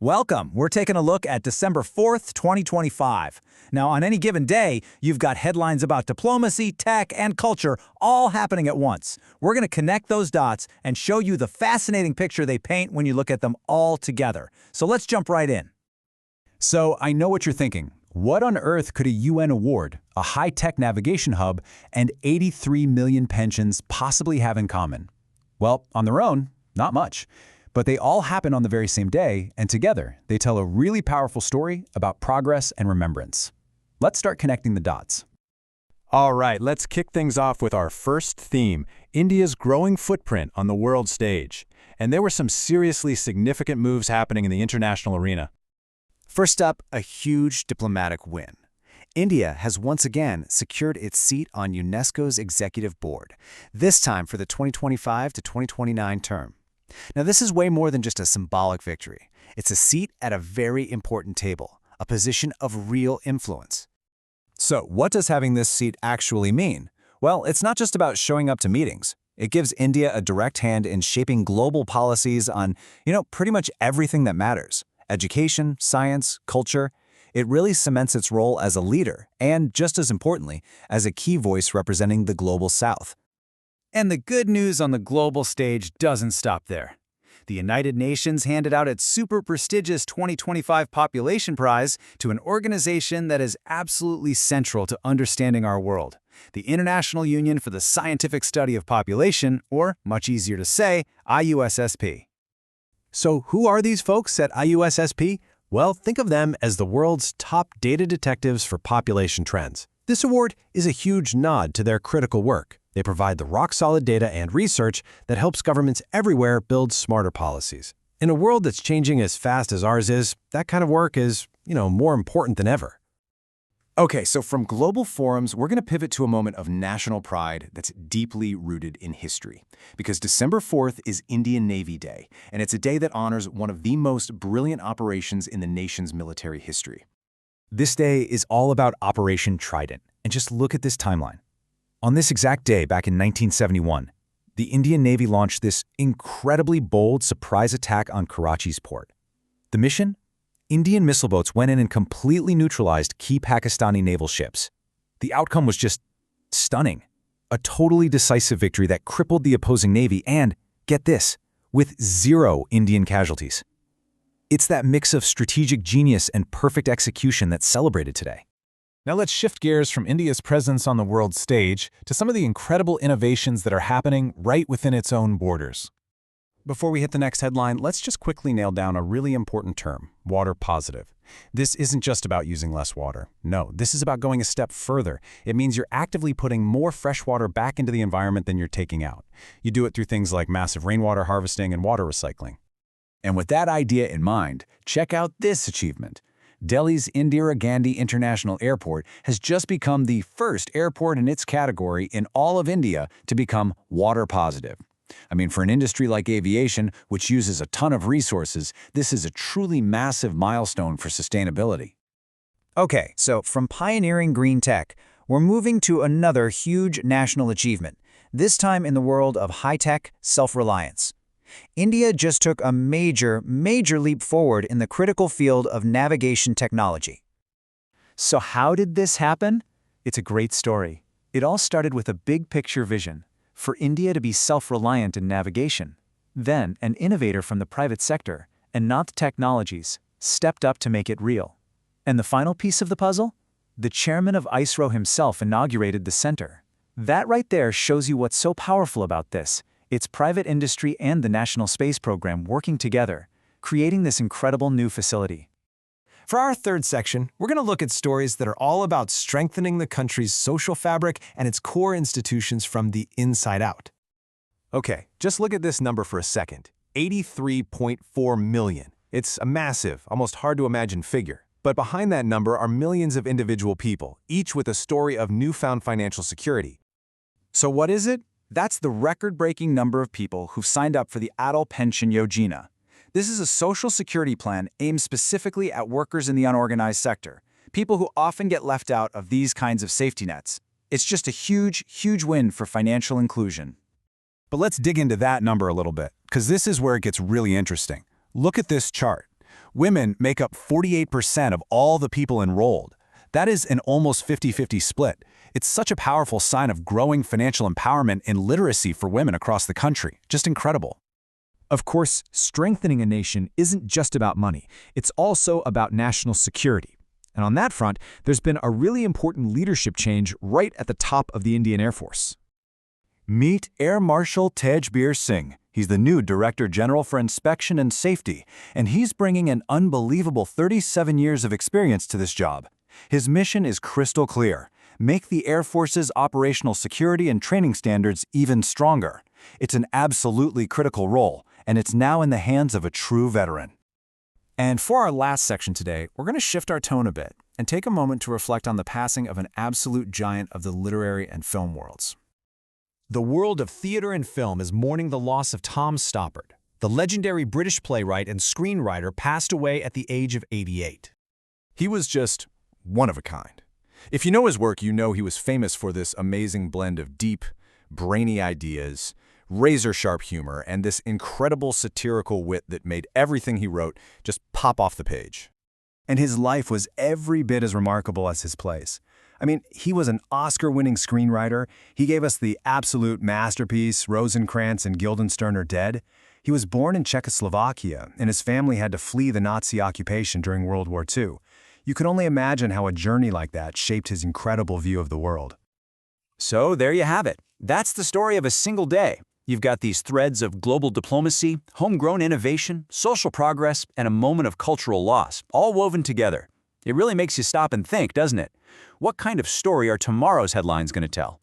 Welcome. We're taking a look at December 4th, 2025. Now, on any given day, you've got headlines about diplomacy, tech, and culture all happening at once. We're going to connect those dots and show you the fascinating picture they paint when you look at them all together. So let's jump right in. So I know what you're thinking. What on earth could a UN award, a high-tech navigation hub, and 83 million pensions possibly have in common? Well, on their own, not much. But they all happen on the very same day, and together, they tell a really powerful story about progress and remembrance. Let's start connecting the dots. All right, let's kick things off with our first theme, India's growing footprint on the world stage. And there were some seriously significant moves happening in the international arena. First up, a huge diplomatic win. India has once again secured its seat on UNESCO's executive board, this time for the 2025 to 2029 term. Now, this is way more than just a symbolic victory. It's a seat at a very important table, a position of real influence. So what does having this seat actually mean? Well, it's not just about showing up to meetings. It gives India a direct hand in shaping global policies on, pretty much everything that matters. Education, science, culture. It really cements its role as a leader and, just as importantly, as a key voice representing the global South. And the good news on the global stage doesn't stop there. The United Nations handed out its super prestigious 2025 Population Prize to an organization that is absolutely central to understanding our world, the International Union for the Scientific Study of Population, or, much easier to say, IUSSP. So who are these folks at IUSSP? Well, think of them as the world's top data detectives for population trends. This award is a huge nod to their critical work. They provide the rock-solid data and research that helps governments everywhere build smarter policies. In a world that's changing as fast as ours is, that kind of work is, more important than ever. Okay, so from global forums, we're going to pivot to a moment of national pride that's deeply rooted in history. Because December 4th is Indian Navy Day, and it's a day that honors one of the most brilliant operations in the nation's military history. This day is all about Operation Trident, and just look at this timeline. On this exact day, back in 1971, the Indian Navy launched this incredibly bold surprise attack on Karachi's port. The mission? Indian missile boats went in and completely neutralized key Pakistani naval ships. The outcome was just stunning. A totally decisive victory that crippled the opposing navy and, get this, with 0 Indian casualties. It's that mix of strategic genius and perfect execution that's celebrated today. Now let's shift gears from India's presence on the world stage to some of the incredible innovations that are happening right within its own borders. Before we hit the next headline, let's just quickly nail down a really important term, water positive. This isn't just about using less water. No, this is about going a step further. It means you're actively putting more fresh water back into the environment than you're taking out. You do it through things like massive rainwater harvesting and water recycling. And with that idea in mind, check out this achievement. Delhi's Indira Gandhi International Airport has just become the first airport in its category in all of India to become water positive. I mean, for an industry like aviation, which uses a ton of resources, this is a truly massive milestone for sustainability. Okay, so from pioneering green tech, we're moving to another huge national achievement, this time in the world of high-tech self-reliance. India just took a major leap forward in the critical field of navigation technology. So how did this happen? It's a great story. It all started with a big-picture vision for India to be self-reliant in navigation. Then, an innovator from the private sector, and not the technologies, stepped up to make it real. And the final piece of the puzzle? The chairman of ISRO himself inaugurated the center. That right there shows you what's so powerful about this. It's private industry and the National Space Program working together, creating this incredible new facility. For our third section, we're going to look at stories that are all about strengthening the country's social fabric and its core institutions from the inside out. Okay, just look at this number for a second. 83.4 million. It's a massive, almost hard-to-imagine figure. But behind that number are millions of individual people, each with a story of newfound financial security. So what is it? That's the record-breaking number of people who've signed up for the Atal Pension Yojana. This is a social security plan aimed specifically at workers in the unorganized sector, people who often get left out of these kinds of safety nets. It's just a huge win for financial inclusion. But let's dig into that number a little bit, because this is where it gets really interesting. Look at this chart. Women make up 48% of all the people enrolled. That is an almost 50-50 split. It's such a powerful sign of growing financial empowerment and literacy for women across the country. Just incredible. Of course, strengthening a nation isn't just about money. It's also about national security. And on that front, there's been a really important leadership change right at the top of the Indian Air Force. Meet Air Marshal Tejbir Singh. He's the new Director General for Inspection and Safety, and he's bringing an unbelievable 37 years of experience to this job. His mission is crystal clear: make the Air Force's operational security and training standards even stronger. It's an absolutely critical role, and it's now in the hands of a true veteran. And for our last section today, we're going to shift our tone a bit and take a moment to reflect on the passing of an absolute giant of the literary and film worlds. The world of theater and film is mourning the loss of Tom Stoppard. The legendary British playwright and screenwriter passed away at the age of 88. He was just one of a kind. If you know his work, you know he was famous for this amazing blend of deep, brainy ideas, razor-sharp humor, and this incredible satirical wit that made everything he wrote just pop off the page. And his life was every bit as remarkable as his plays. I mean, he was an Oscar-winning screenwriter. He gave us the absolute masterpiece, Rosencrantz and Guildenstern Are Dead. He was born in Czechoslovakia, and his family had to flee the Nazi occupation during World War II. You can only imagine how a journey like that shaped his incredible view of the world. So there you have it. That's the story of a single day. You've got these threads of global diplomacy, homegrown innovation, social progress, and a moment of cultural loss, all woven together. It really makes you stop and think, doesn't it? What kind of story are tomorrow's headlines going to tell?